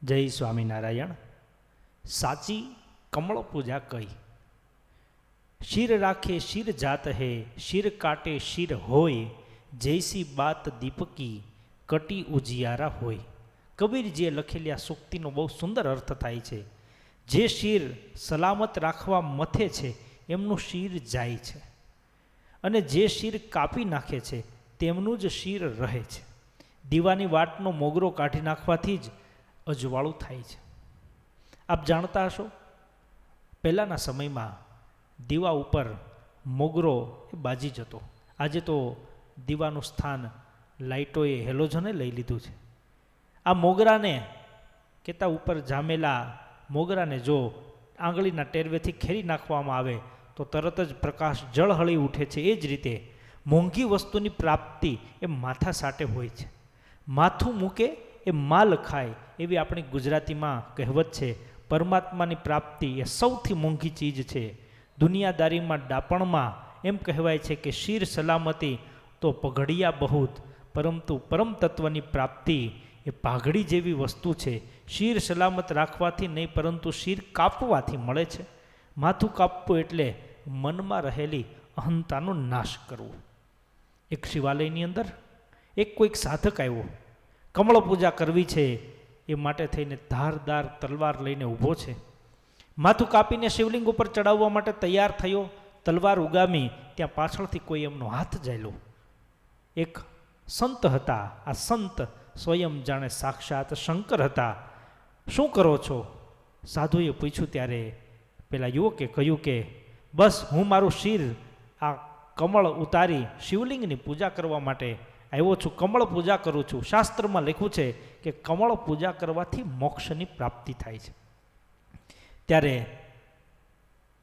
જય સ્વામિનારાયણ। સાચી કમળ પૂજા કઈ? શિર રાખે શિર જાત હે, શિર કાટે શિર હોય, જૈસી બાત દીપકી કટી ઉજિયારા હોય। કબીરજીએ લખેલી આ સૂક્તિનો બહુ સુંદર અર્થ થાય છે। જે શિર સલામત રાખવા મથે છે એમનું શિર જાય છે, અને જે શિર કાપી નાખે છે તેમનું જ શિર રહે છે। દીવાની વાટનો મોગરો કાઢી નાખવાથી જ અજવાળું થાય છે। આપ જાણતા હશો, પહેલાંના સમયમાં દીવા ઉપર મોગરો એ બાજી જતો। આજે તો દીવાનું સ્થાન લાઇટોએ હેલોજને લઈ લીધું છે। આ મોગરાને કેતા ઉપર જામેલા મોગરાને જો આંગળીના ટેરવેથી ખેરી નાખવામાં આવે તો તરત જ પ્રકાશ જળહળી ઉઠે છે। એ જ રીતે મોંઘી વસ્તુની પ્રાપ્તિ એ માથા સાટે હોય છે। માથું મૂકે એ માલ ખાય, એવી આપણી ગુજરાતીમાં કહેવત છે। પરમાત્માની પ્રાપ્તિ એ સૌથી મોંઘી ચીજ છે। દુનિયાદારીમાં ડાપણમાં એમ કહેવાય છે કે શિર સલામતી તો પઘડિયા બહુત, પરંતુ પરમ તત્વની પ્રાપ્તિ એ પાઘડી જેવી વસ્તુ છે। શિર સલામત રાખવાથી નહીં, પરંતુ શિર કાપવાથી મળે છે। માથું કાપવું એટલે મનમાં રહેલી અહંતાનો નાશ કરવો। એક શિવાલયની અંદર કોઈક સાધક આવ્યો, કમળ પૂજા કરવી છે એ માટે થઈને ધારદાર તલવાર લઈને ઊભો છે। માથું કાપીને શિવલિંગ ઉપર ચડાવવા માટે તૈયાર થયો, તલવાર ઉગામી, ત્યાં પાછળથી કોઈ એમનો હાથ ઝાલ્યો। એક સંત હતા। આ સંત સ્વયં જાણે સાક્ષાત શંકર હતા। શું કરો છો? સાધુએ પૂછ્યું ત્યારે પેલા યુવકે કહ્યું કે બસ હું મારું શિર આ કમળ ઉતારી શિવલિંગની પૂજા કરવા માટે આવ્યો છું, કમળ પૂજા કરું છું। શાસ્ત્રમાં લખ્યું છે કે કમળ પૂજા કરવાથી મોક્ષની પ્રાપ્તિ થાય છે। ત્યારે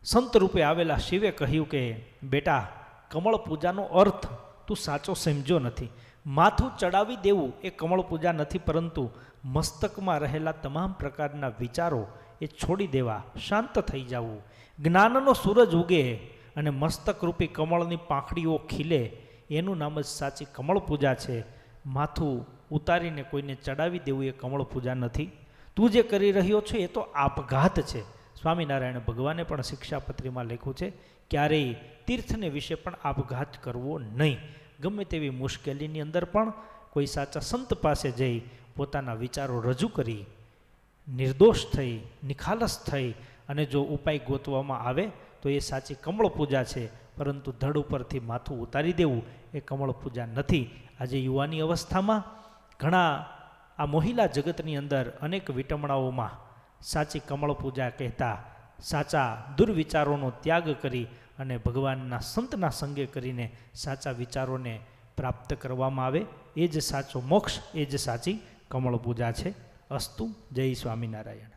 સંત રૂપે આવેલા શિવે કહ્યું કે બેટા, કમળ પૂજાનો અર્થ તું સાચો સમજો નથી। માથું ચડાવી દેવું એ કમળ પૂજા નથી, પરંતુ મસ્તકમાં રહેલા તમામ પ્રકારના વિચારો એ છોડી દેવા, શાંત થઈ જવું। જ્ઞાનનો સૂરજ ઉગે અને મસ્તક રૂપી કમળની પાંખડીઓ ખીલે, એનું નામ જ સાચી કમળ પૂજા છે। માથું ઉતારીને કોઈને ચડાવી દેવું એ કમળ પૂજા નથી। તું જે કરી રહ્યો છો એ તો આપઘાત છે। સ્વામિનારાયણ ભગવાને પણ શિક્ષાપત્રીમાં લખ્યું છે, ક્યારેય તીર્થને વિશે પણ આપઘાત કરવો નહીં। ગમે તેવી મુશ્કેલીની અંદર પણ કોઈ સાચા સંત પાસે જઈ પોતાના વિચારો રજૂ કરી નિર્દોષ થઈ, નિખાલસ થઈ અને જો ઉપાય ગોતવામાં આવે તો એ સાચી કમળ પૂજા છે। પરંતુ ધડ ઉપરથી માથું ઉતારી દેવું એ કમળ પૂજા નથી। આજે યુવાની અવસ્થામાં ઘણા આ મોહિલા જગતની અંદર અનેક વિટમણાઓમાં સાચી કમળ પૂજા કહેતા સાચા દુર્વિચારોનો ત્યાગ કરી અને ભગવાનના સંતના સંગે કરીને સાચા વિચારોને પ્રાપ્ત કરવામાં આવે, એ જ સાચો મોક્ષ, એ જ સાચી કમળ પૂજા છે। અસ્તુ। જય સ્વામિનારાયણ।